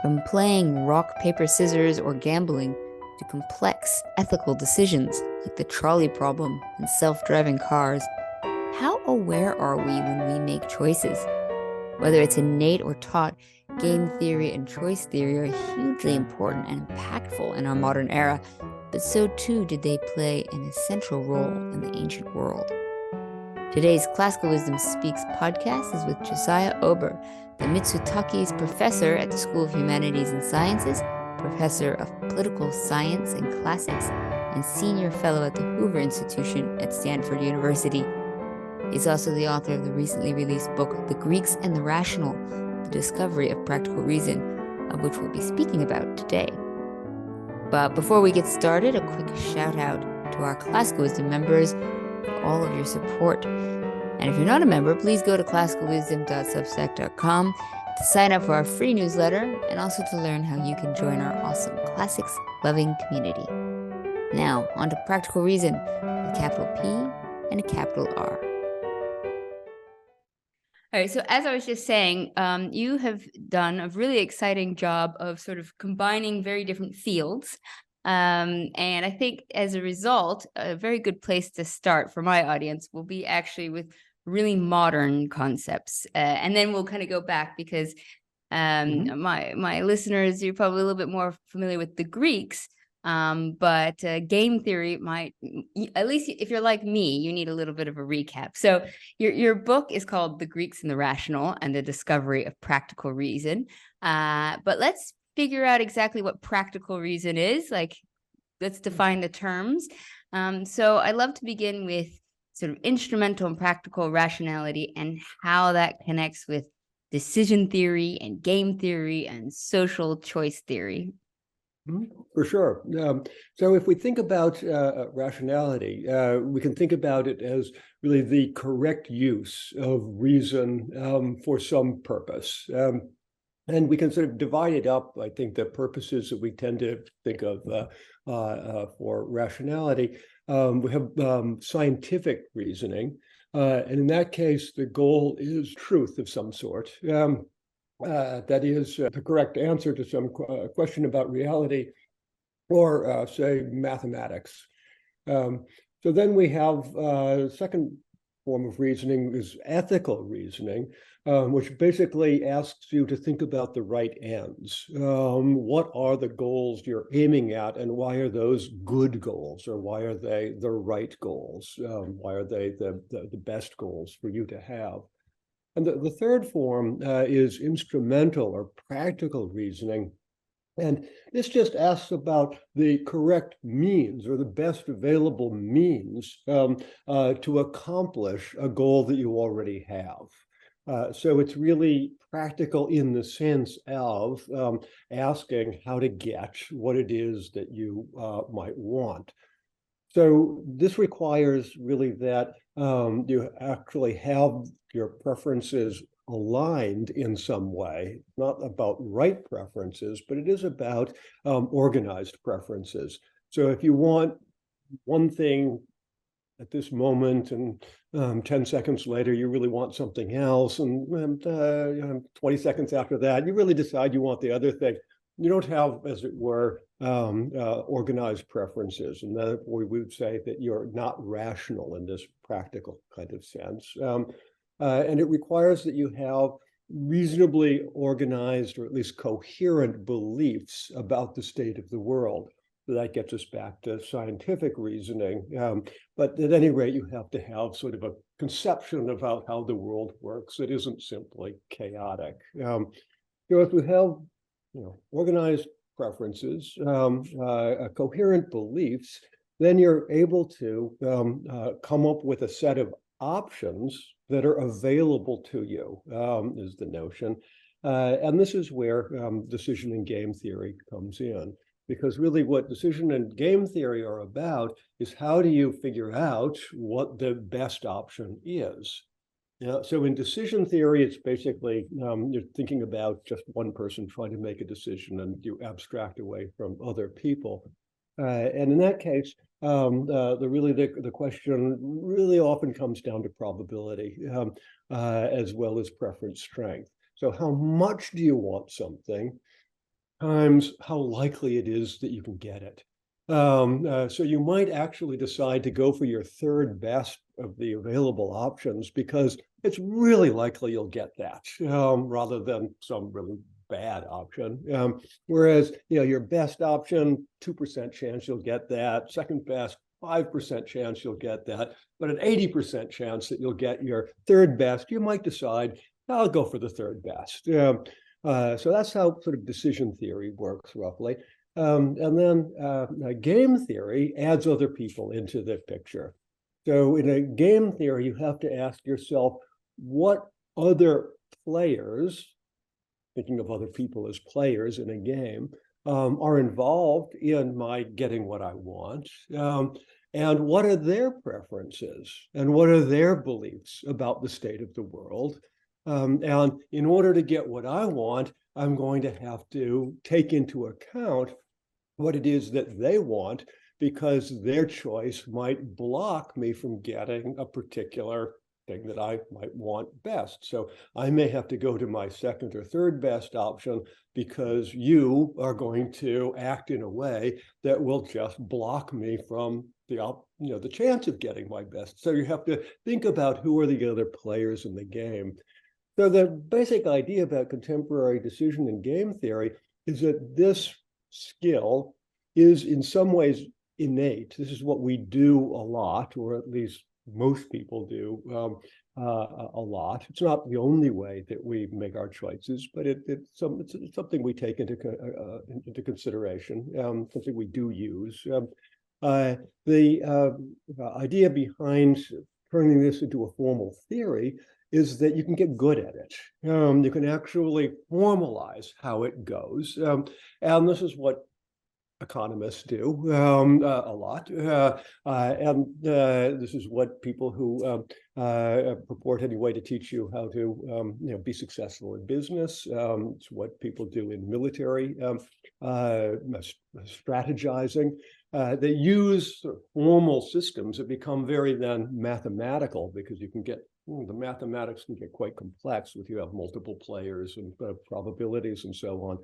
from playing rock, paper, scissors, or gambling to complex ethical decisions like the trolley problem and self-driving cars. How aware are we when we make choices? Whether it's innate or taught, game theory and choice theory are hugely important and impactful in our modern era, but so too did they play an essential role in the ancient world. Today's Classical Wisdom Speaks podcast is with Josiah Ober, the Mitsotakis Professor at the School of Humanities and Sciences, Professor of Political Science and Classics, and Senior Fellow at the Hoover Institution at Stanford University. He's also the author of the recently released book, The Greeks and the Rational, The Discovery of Practical Reason, of which we'll be speaking about today. But before we get started, a quick shout out to our Classical Wisdom members for all of your support. And if you're not a member, please go to classicalwisdom.substack.com to sign up for our free newsletter and also to learn how you can join our awesome classics-loving community. Now, on to Practical Reason, with a capital P and a capital R. All right, so as I was just saying, you have done a really exciting job of sort of combining very different fields. And I think as a result, a very good place to start for my audience will be actually with really modern concepts. And then we'll kind of go back because my listeners, you're probably a little bit more familiar with the Greeks. But game theory might, at least if you're like me, you need a little bit of a recap. So your book is called The Greeks and the Rational and the Discovery of Practical Reason. But let's figure out exactly what practical reason is. Like, let's define the terms. So I'd love to begin with sort of instrumental and practical rationality and how that connects with decision theory and game theory and social choice theory. For sure. So if we think about rationality, we can think about it as really the correct use of reason for some purpose. And we can sort of divide it up. I think the purposes that we tend to think of for rationality, we have scientific reasoning. And in that case, the goal is truth of some sort. That is the correct answer to some question about reality, or say mathematics. So then we have second form of reasoning is ethical reasoning, which basically asks you to think about the right ends. What are the goals you're aiming at, and why are those good goals, or why are they the right goals? Why are they the best goals for you to have? And the third form is instrumental or practical reasoning. And this just asks about the correct means or the best available means to accomplish a goal that you already have. So it's really practical in the sense of asking how to get what it is that you might want. So this requires really that you actually have your preferences aligned in some way, not about right preferences, but it is about organized preferences. So if you want one thing at this moment and 10 seconds later, you really want something else, and 20 seconds after that, you really decide you want the other thing. You don't have, as it were, organized preferences, and therefore we would say that you're not rational in this practical kind of sense. And it requires that you have reasonably organized or at least coherent beliefs about the state of the world. So that gets us back to scientific reasoning. But at any rate, you have to have sort of a conception about how the world works that isn't simply chaotic. So if we have organized preferences, coherent beliefs, then you're able to come up with a set of options that are available to you, is the notion. And this is where decision and game theory comes in. Because really what decision and game theory are about is how do you figure out what the best option is. So in decision theory, it's basically you're thinking about just one person trying to make a decision, and you abstract away from other people. And in that case, the question really often comes down to probability as well as preference strength. So how much do you want something? times how likely it is that you can get it. So you might actually decide to go for your third best of the available options because it's really likely you'll get that, rather than some really bad option. Whereas, your best option, 2% chance you'll get that. Second best, 5% chance you'll get that. But an 80% chance that you'll get your third best, you might decide, I'll go for the third best. So that's how sort of decision theory works roughly. And then game theory adds other people into the picture. So in a game theory, you have to ask yourself, what other players, thinking of other people as players in a game, are involved in my getting what I want? And what are their preferences? And what are their beliefs about the state of the world? And in order to get what I want, I'm going to have to take into account what it is that they want, because their choice might block me from getting a particular thing that I might want best. So I may have to go to my second or third best option because you are going to act in a way that will just block me from the chance of getting my best. So you have to think about who are the other players in the game. So the basic idea about contemporary decision and game theory is that this skill is in some ways innate. This is what we do a lot, or at least most people do a lot. It's not the only way that we make our choices, but it's something we take into consideration, something we do use. The idea behind turning this into a formal theory is that you can get good at it. You can actually formalize how it goes. And this is what economists do a lot. And this is what people who purport anyway to teach you how to be successful in business. It's what people do in military strategizing. They use formal systems that become very then mathematical, because you can get the mathematics can get quite complex if you have multiple players and probabilities and so on.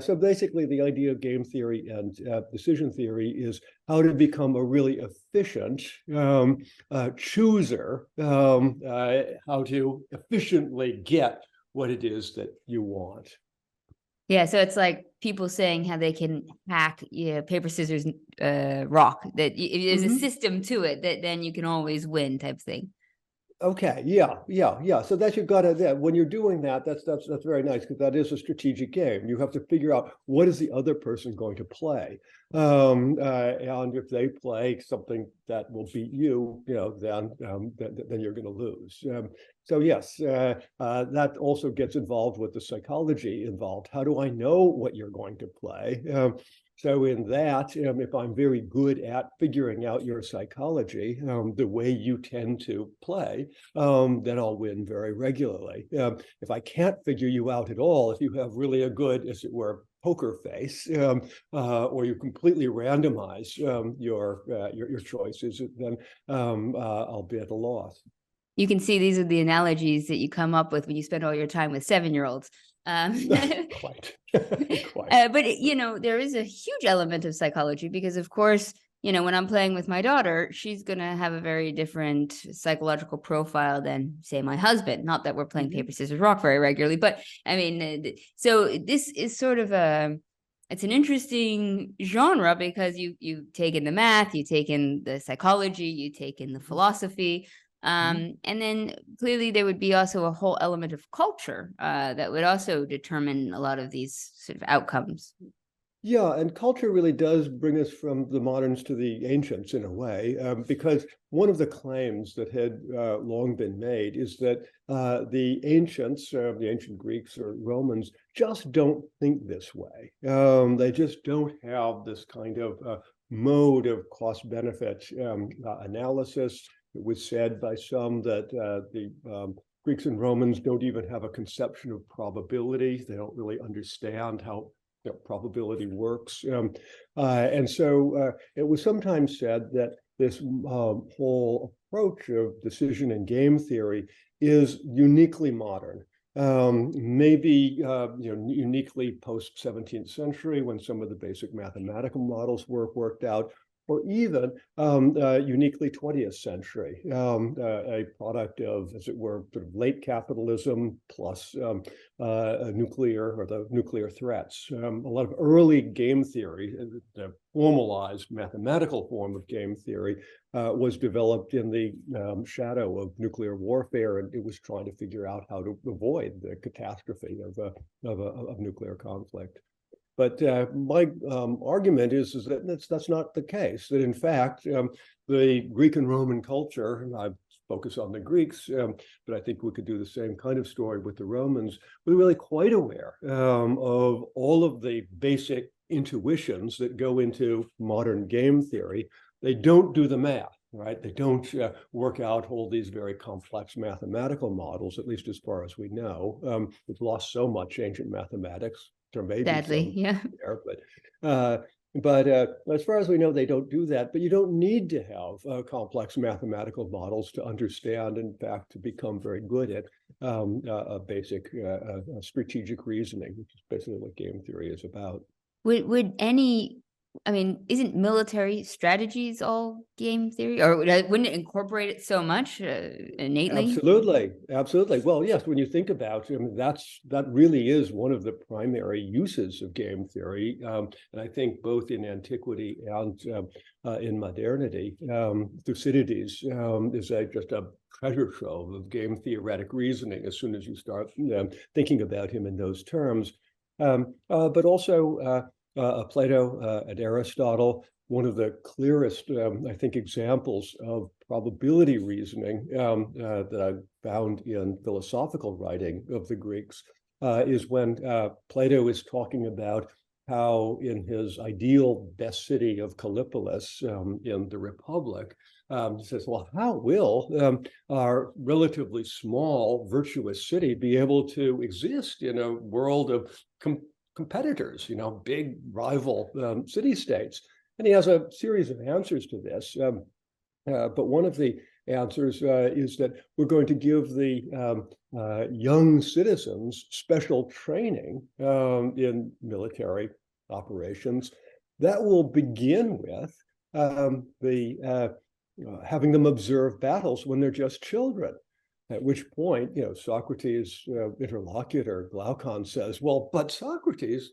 So basically, the idea of game theory and decision theory is how to become a really efficient chooser, how to efficiently get what it is that you want. Yeah, so it's like people saying how they can hack paper, scissors, rock, that if there's a system to it, that then you can always win type thing. Okay, yeah. So that you've got to, when you're doing that, that's very nice, because that is a strategic game. You have to figure out what is the other person going to play, and if they play something that will beat you, then you're going to lose. So yes, that also gets involved with the psychology involved. How do I know what you're going to play? So in that, if I'm very good at figuring out your psychology, the way you tend to play, then I'll win very regularly. If I can't figure you out at all, if you have really a good, as it were, poker face, or you completely randomize your choices, then I'll be at a loss. You can see these are the analogies that you come up with when you spend all your time with 7-year-olds. Quite. But there is a huge element of psychology, because of course, when I'm playing with my daughter, she's going to have a very different psychological profile than, say, my husband. Not that we're playing paper, scissors, rock very regularly, but I mean, so this is sort of it's an interesting genre, because you've taken the math, you've taken the psychology, you take in the philosophy. And then clearly there would be also a whole element of culture that would also determine a lot of these sort of outcomes. Yeah, and culture really does bring us from the moderns to the ancients in a way, because one of the claims that had long been made is that the ancients, the ancient Greeks or Romans, just don't think this way. They just don't have this kind of mode of cost-benefit analysis. It was said by some that the Greeks and Romans don't even have a conception of probability. They don't really understand how probability works. And so it was sometimes said that this whole approach of decision and game theory is uniquely modern. maybe uniquely post 17th century when some of the basic mathematical models were worked out, or even uniquely 20th century, a product of, as it were, sort of late capitalism plus nuclear or the nuclear threats. A lot of early game theory, the formalized mathematical form of game theory, was developed in the shadow of nuclear warfare, and it was trying to figure out how to avoid the catastrophe of nuclear conflict. But my argument is that that's not the case, that in fact, the Greek and Roman culture, and I focus on the Greeks, but I think we could do the same kind of story with the Romans, were really quite aware of all of the basic intuitions that go into modern game theory. They don't do the math, right? They don't work out all these very complex mathematical models, at least as far as we know. We've lost so much ancient mathematics. There may be Sadly, some yeah. there, but as far as we know, they don't do that. But you don't need to have complex mathematical models to understand, in fact, to become very good at basic strategic reasoning, which is basically what game theory is about. Would any, I mean, isn't military strategies all game theory, or wouldn't it incorporate it so much innately? Absolutely, absolutely. Well, yes, when you think about it, I mean, that really is one of the primary uses of game theory, and I think both in antiquity and in modernity, Thucydides is just a treasure trove of game theoretic reasoning as soon as you start thinking about him in those terms. But also Plato and Aristotle, one of the clearest, I think, examples of probability reasoning that I've found in philosophical writing of the Greeks is when Plato is talking about how in his ideal best city of Callipolis in the Republic, he says, well, how will our relatively small virtuous city be able to exist in a world of competitors, big rival city-states? And he has a series of answers to this. But one of the answers is that we're going to give the young citizens special training in military operations that will begin with having them observe battles when they're just children. At which point, Socrates' interlocutor Glaucon says, well, but Socrates,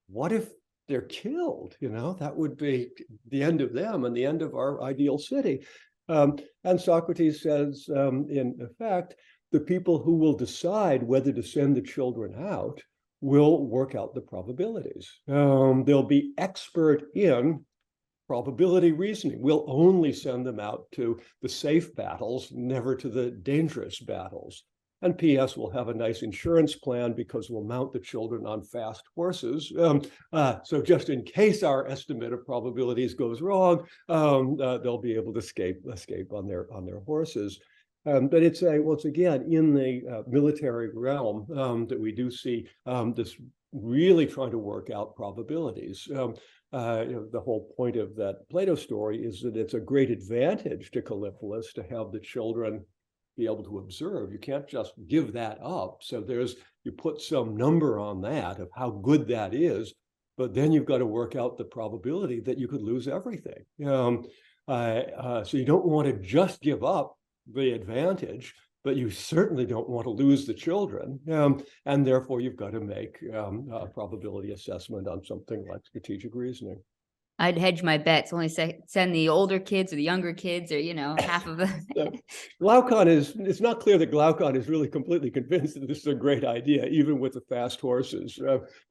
what if they're killed? That would be the end of them and the end of our ideal city. And Socrates says, in effect, the people who will decide whether to send the children out will work out the probabilities. They'll be expert in probability reasoning. We'll only send them out to the safe battles, never to the dangerous battles. And P.S. will have a nice insurance plan because we'll mount the children on fast horses. So just in case our estimate of probabilities goes wrong, they'll be able to escape on their horses. But it's again in the military realm that we do see this really trying to work out probabilities. The whole point of that Plato story is that it's a great advantage to Callipolis to have the children be able to observe. You can't just give that up. So you put some number on that of how good that is, but then you've got to work out the probability that you could lose everything. So you don't want to just give up the advantage, but you certainly don't want to lose the children. And therefore, you've got to make a probability assessment on something like strategic reasoning. I'd hedge my bets, only send the older kids or the younger kids or, half of them. Glaucon it's not clear that Glaucon is really completely convinced that this is a great idea, even with the fast horses.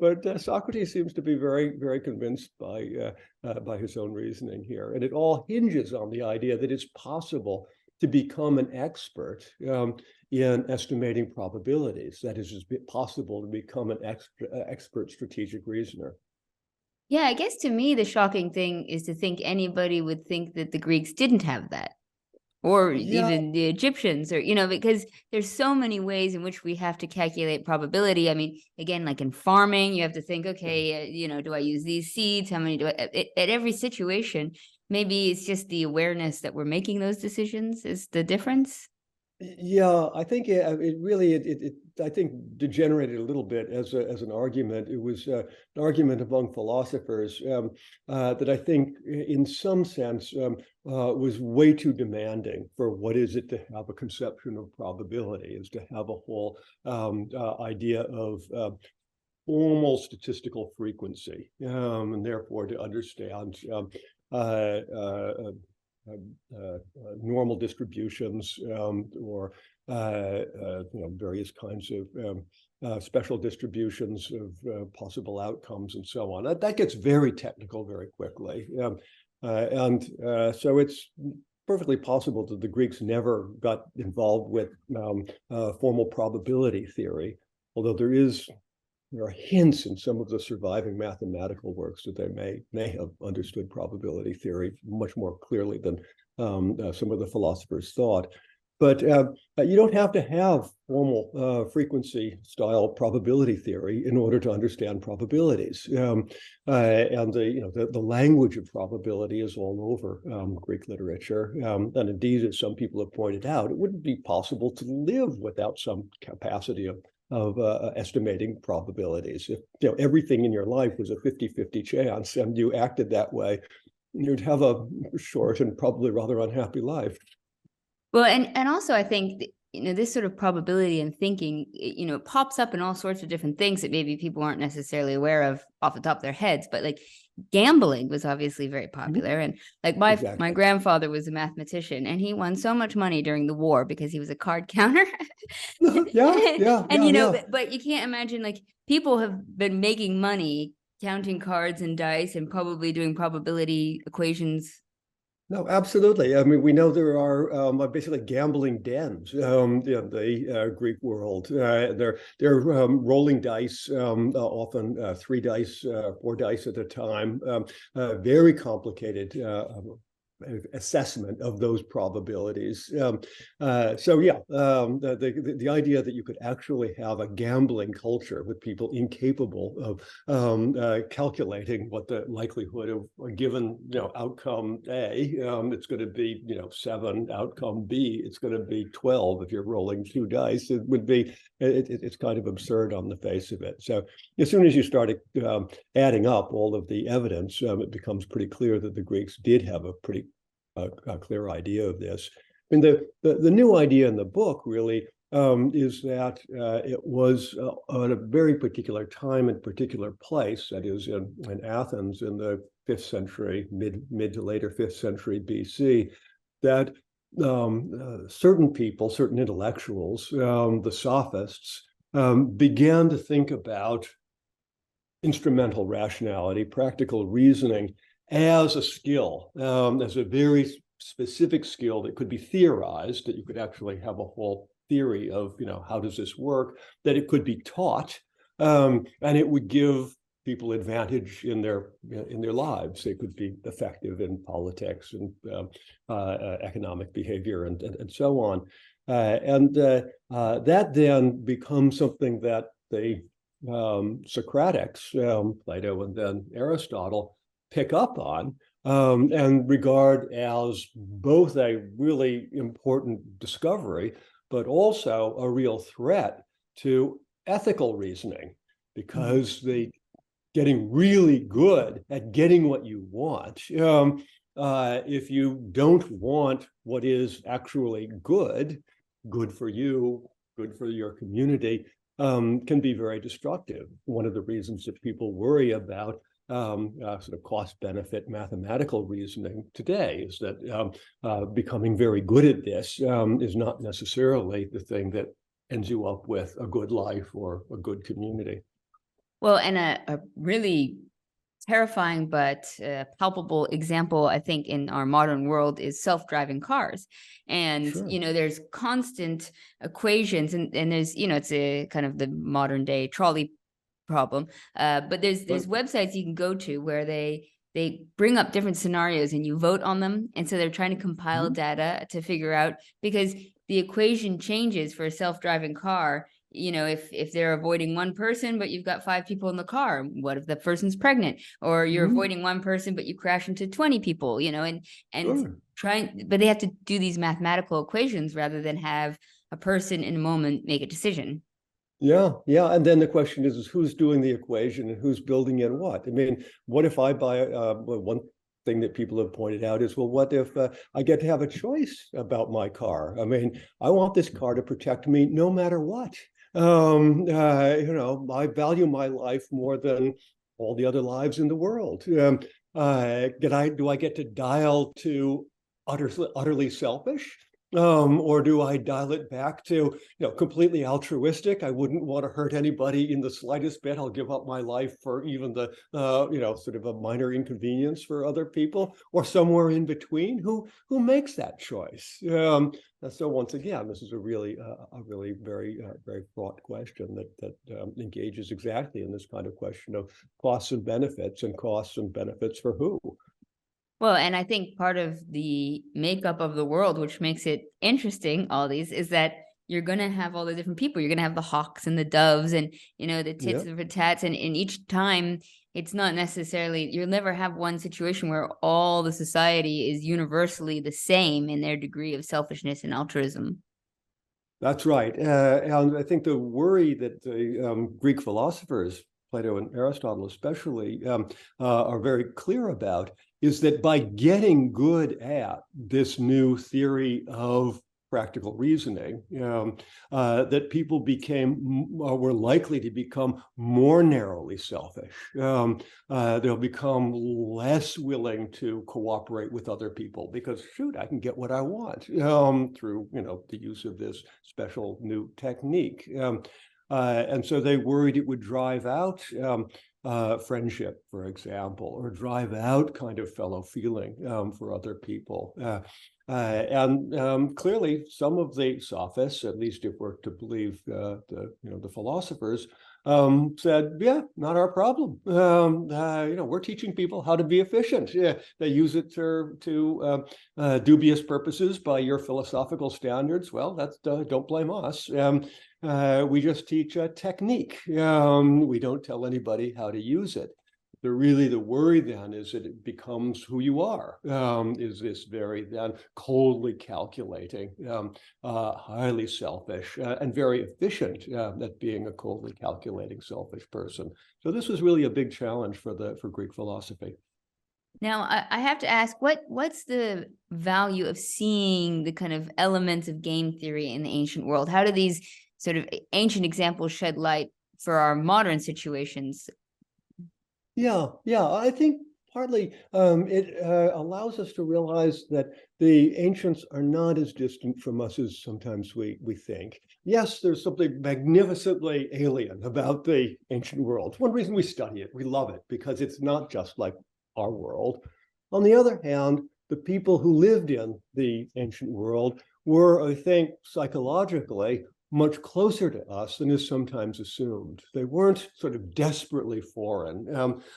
But Socrates seems to be very, very convinced by his own reasoning here. And it all hinges on the idea that it's possible to become an expert in estimating probabilities. That is, it's possible to become an expert strategic reasoner. Yeah, I guess to me, the shocking thing is to think anybody would think that the Greeks didn't have that, or even the Egyptians, or, because there's so many ways in which we have to calculate probability. I mean, again, like in farming, you have to think, okay, do I use these seeds? How many at every situation? Maybe it's just the awareness that we're making those decisions is the difference. Yeah, I think it really I think degenerated a little bit as an argument. It was an argument among philosophers that I think, in some sense, was way too demanding for what is it to have a conception of probability, is to have a whole idea of formal statistical frequency, and therefore to understand uh, uh, normal distributions, or various kinds of special distributions of possible outcomes and so on. That gets very technical very quickly. And so it's perfectly possible that the Greeks never got involved with formal probability theory, although there are hints in some of the surviving mathematical works that they may have understood probability theory much more clearly than some of the philosophers thought. But you don't have to have formal frequency style probability theory in order to understand probabilities. And the language of probability is all over Greek literature. And indeed, as some people have pointed out, it wouldn't be possible to live without some capacity of estimating probabilities. If everything in your life was a 50-50 chance and you acted that way, you'd have a short and probably rather unhappy life. Well, and also I think this sort of probability and thinking, it pops up in all sorts of different things that maybe people aren't necessarily aware of off the top of their heads. But like gambling was obviously very popular, and like my grandfather was a mathematician, and he won so much money during the war because he was a card counter. But you can't imagine, like, people have been making money counting cards and dice and probably doing probability equations. No, absolutely. I mean, we know there are basically gambling dens in the Greek world. They're rolling dice, often 3 dice, 4 dice at a time. Very complicated assessment of those probabilities. The idea that you could actually have a gambling culture with people incapable of calculating what the likelihood of a given outcome A, it's going to be 7, outcome B, it's going to be 12 if you're rolling 2 dice. It would be it's kind of absurd on the face of it. So as soon as you started adding up all of the evidence, it becomes pretty clear that the Greeks did have a pretty clear idea of this. I mean, the new idea in the book really is that it was at a very particular time and particular place, that is in Athens in the 5th century, mid to later 5th century BC, that certain people, certain intellectuals, the sophists, began to think about instrumental rationality, practical reasoning, as a skill, as a very specific skill that could be theorized, that you could actually have a whole theory of, how does this work, that it could be taught, and it would give people advantage in their lives. They could be effective in politics and economic behavior and so on. That then becomes something that the Socratics, Plato and then Aristotle, pick up on and regard as both a really important discovery, but also a real threat to ethical reasoning, because the getting really good at getting what you want, if you don't want what is actually good for you, good for your community, can be very destructive. One of the reasons that people worry about sort of cost-benefit mathematical reasoning today is that becoming very good at this is not necessarily the thing that ends you up with a good life or a good community. Well, and a really terrifying but palpable example, I think, in our modern world is self-driving cars. And, Sure. There's constant equations, and there's, it's a kind of the modern day trolley problem. But there's websites you can go to where they bring up different scenarios and you vote on them. And so they're trying to compile data to figure out, because the equation changes for a self-driving car if they're avoiding one person, but you've got 5 people in the car, what if the person's pregnant? Or you're avoiding one person, but you crash into 20 people, and Sure. but they have to do these mathematical equations rather than have a person in a moment make a decision. Yeah, yeah. And then the question is who's doing the equation and who's building in what? I mean, what if I buy one thing that people have pointed out is, well, what if I get to have a choice about my car? I mean, I want this car to protect me no matter what. I value my life more than all the other lives in the world. Do I get to dial to utterly selfish? Or do I dial it back to, completely altruistic? I wouldn't want to hurt anybody in the slightest bit. I'll give up my life for even the, sort of a minor inconvenience for other people, or somewhere in between. Who makes that choice? So once again, this is a really very very fraught question that engages exactly in this kind of question of costs and benefits for who. Well, and I think part of the makeup of the world, which makes it interesting, all these, is that you're going to have all the different people. You're going to have the hawks and the doves and, the tits Yeah. and the tats. And each time, it's not necessarily, you'll never have one situation where all the society is universally the same in their degree of selfishness and altruism. That's right. And I think the worry that the Greek philosophers, Plato and Aristotle especially, are very clear about is that by getting good at this new theory of practical reasoning, that people were likely to become more narrowly selfish. They'll become less willing to cooperate with other people because, shoot, I can get what I want through, the use of this special new technique. And so they worried it would drive out friendship, for example, or drive out kind of fellow feeling for other people. And clearly, some of the sophists, at least if we're to believe the philosophers, said, "Yeah, not our problem. We're teaching people how to be efficient. Yeah, they use it to dubious purposes by your philosophical standards. Well, that's don't blame us. We just teach a technique. We don't tell anybody how to use it." The worry then is that it becomes who you are, is this very then coldly calculating, highly selfish, and very efficient at being a coldly calculating, selfish person. So this was really a big challenge for Greek philosophy. Now, I have to ask, what's the value of seeing the kind of elements of game theory in the ancient world? How do these sort of ancient examples shed light for our modern situations? Yeah, I think partly it allows us to realize that the ancients are not as distant from us as sometimes we think. Yes, there's something magnificently alien about the ancient world. One reason we study it, we love it, because it's not just like our world. On the other hand, the people who lived in the ancient world were, I think, psychologically much closer to us than is sometimes assumed. They weren't sort of desperately foreign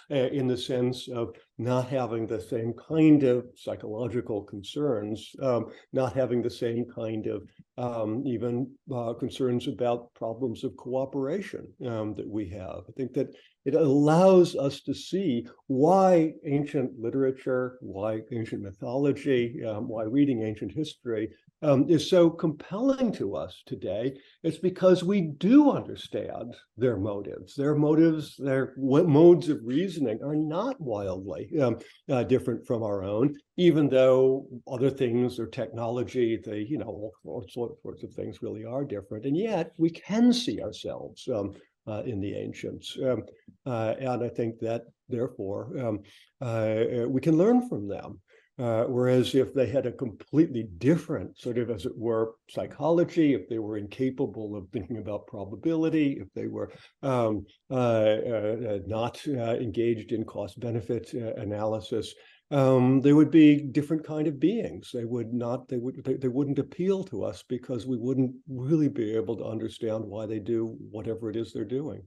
in the sense of not having the same kind of psychological concerns, not having the same kind of even concerns about problems of cooperation that we have. I think that it allows us to see why ancient literature, why ancient mythology, why reading ancient history is so compelling to us today. It's because we do understand their motives. Their motives, their modes of reasoning are not wildly different from our own, even though other things or technology, all sorts of things really are different. And yet we can see ourselves in the ancients. And I think that, therefore, we can learn from them. Whereas if they had a completely different sort of, as it were, psychology, if they were incapable of thinking about probability, if they were not engaged in cost-benefit analysis, they would be different kind of beings. They wouldn't appeal to us because we wouldn't really be able to understand why they do whatever it is they're doing.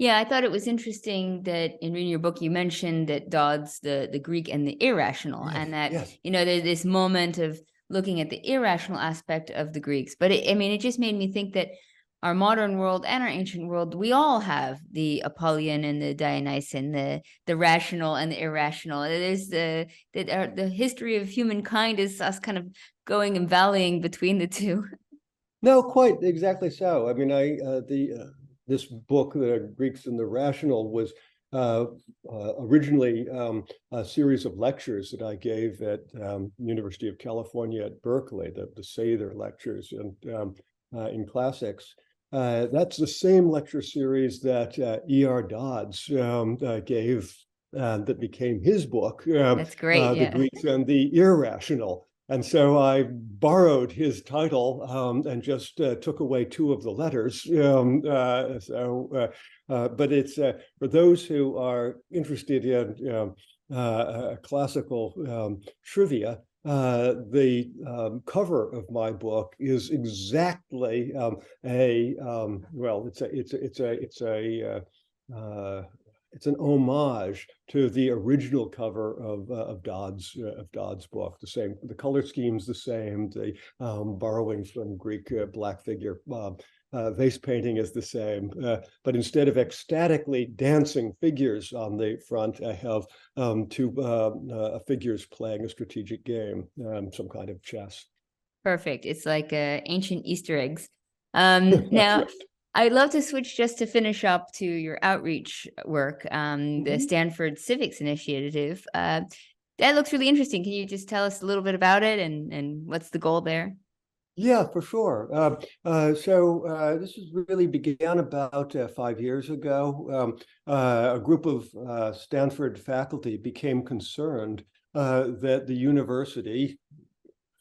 Yeah, I thought it was interesting that in reading your book, you mentioned that Dodd's the Greek and the irrational, Yes, and that, yes. There's this moment of looking at the irrational aspect of the Greeks. But it just made me think that our modern world and our ancient world, we all have the Apollyon and the Dionysian, the rational and the irrational. It is the history of humankind is us kind of going and valleying between the two. No, quite exactly so. I mean, this book, The Greeks and the Rational, was originally a series of lectures that I gave at University of California at Berkeley, the Sather lectures and in classics. That's the same lecture series that E.R. Dodds gave that became his book, That's great. The Greeks and the Irrational. And so I borrowed his title and just took away two of the letters. But it's for those who are interested in classical trivia. The cover of my book is exactly it's an homage to the original cover of Dodd's book. The color scheme's the same. The borrowing from Greek black figure vase painting is the same. But instead of ecstatically dancing figures on the front, I have two figures playing a strategic game, some kind of chess. Perfect. It's like ancient Easter eggs. Now, I'd love to switch just to finish up to your outreach work, the Stanford Civics Initiative. That looks really interesting. Can you just tell us a little bit about it and what's the goal there? Yeah, for sure. So this really began about 5 years ago. A group of Stanford faculty became concerned that the university,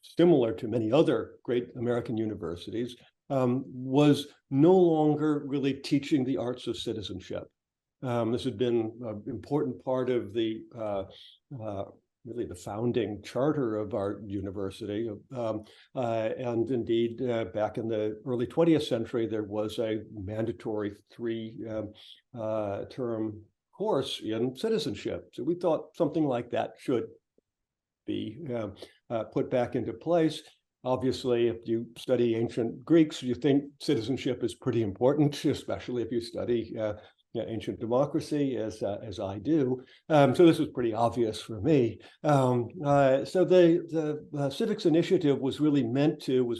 similar to many other great American universities, was no longer really teaching the arts of citizenship. This had been an important part of the really the founding charter of our university. And indeed, back in the early 20th century, there was a mandatory three-term course in citizenship. So we thought something like that should be put back into place. Obviously, if you study ancient Greeks, you think citizenship is pretty important, especially if you study ancient democracy, as I do. So this was pretty obvious for me. So the Civics Initiative was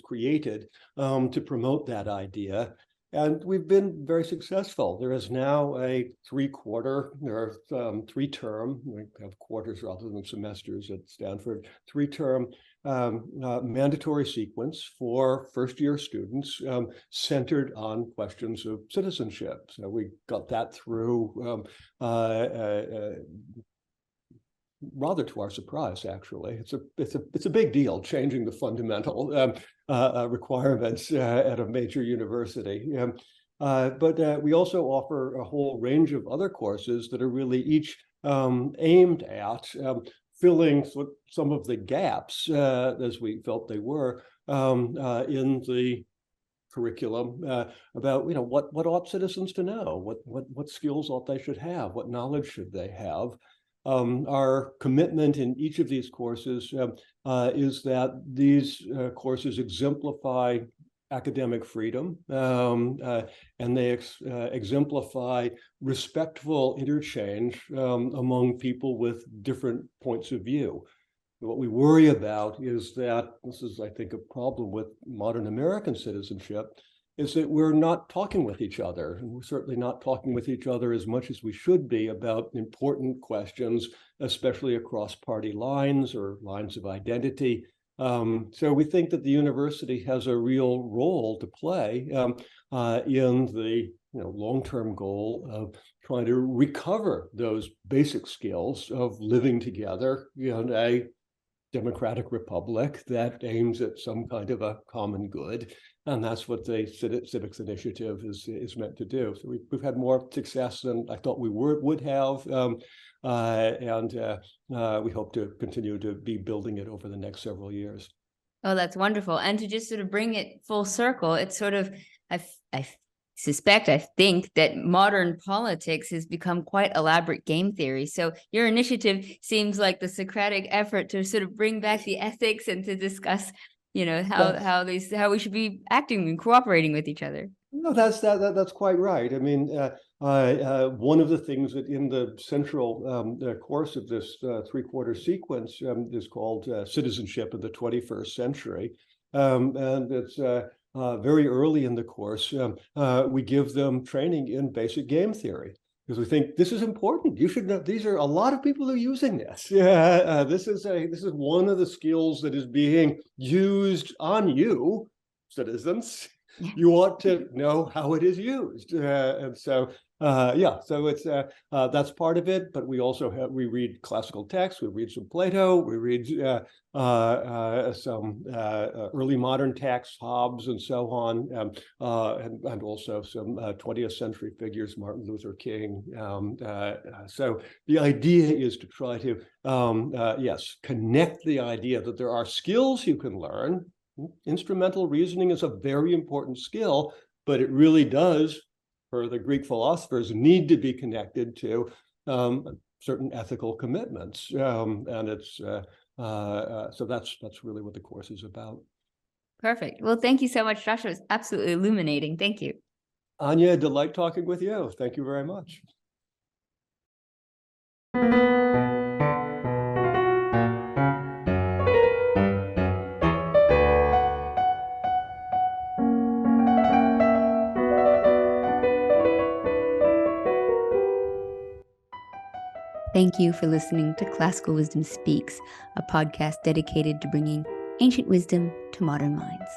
created to promote that idea. And we've been very successful. There is now a three-term, we have quarters rather than semesters at Stanford, three-term mandatory sequence for first-year students centered on questions of citizenship. So we got that through rather to our surprise, actually. It's a big deal, changing the fundamental requirements at a major university. But we also offer a whole range of other courses that are really each aimed at filling some of the gaps, as we felt they were, in the curriculum about what ought citizens to know, what skills ought they should have, what knowledge should they have. Our commitment in each of these courses is that these courses exemplify academic freedom, and they exemplify respectful interchange among people with different points of view. What we worry about is that, this is, I think, a problem with modern American citizenship, is that we're not talking with each other. And we're certainly not talking with each other as much as we should be about important questions, especially across party lines or lines of identity. So we think that the university has a real role to play in the long-term goal of trying to recover those basic skills of living together in a democratic republic that aims at some kind of a common good. And that's what the Civics Initiative is meant to do. So we've had more success than I thought we would have. And we hope to continue to be building it over the next several years. Oh, that's wonderful. And to just sort of bring it full circle, it's sort of, I think that modern politics has become quite elaborate game theory. So your initiative seems like the Socratic effort to sort of bring back the ethics and to discuss, how we should be acting and cooperating with each other. No, that's quite right. I mean, one of the things that in the central course of this three-quarter sequence is called Citizenship in the 21st Century. And it's very early in the course. We give them training in basic game theory because we think this is important. You should know, these are a lot of people are using this. This is one of the skills that is being used on you, citizens. You want to know how it is used. And so, so it's that's part of it. But we also we read classical texts, we read some Plato, we read some early modern texts, Hobbes, and so on, and also some 20th century figures, Martin Luther King. So the idea is to try to, connect the idea that there are skills you can learn. Instrumental reasoning is a very important skill, but it really does, for the Greek philosophers, need to be connected to certain ethical commitments, and it's so that's really what the course is about. Perfect. Well, thank you so much, Joshua. It was absolutely illuminating. Thank you. Anya, delight talking with you. Thank you very much. Thank you for listening to Classical Wisdom Speaks, a podcast dedicated to bringing ancient wisdom to modern minds.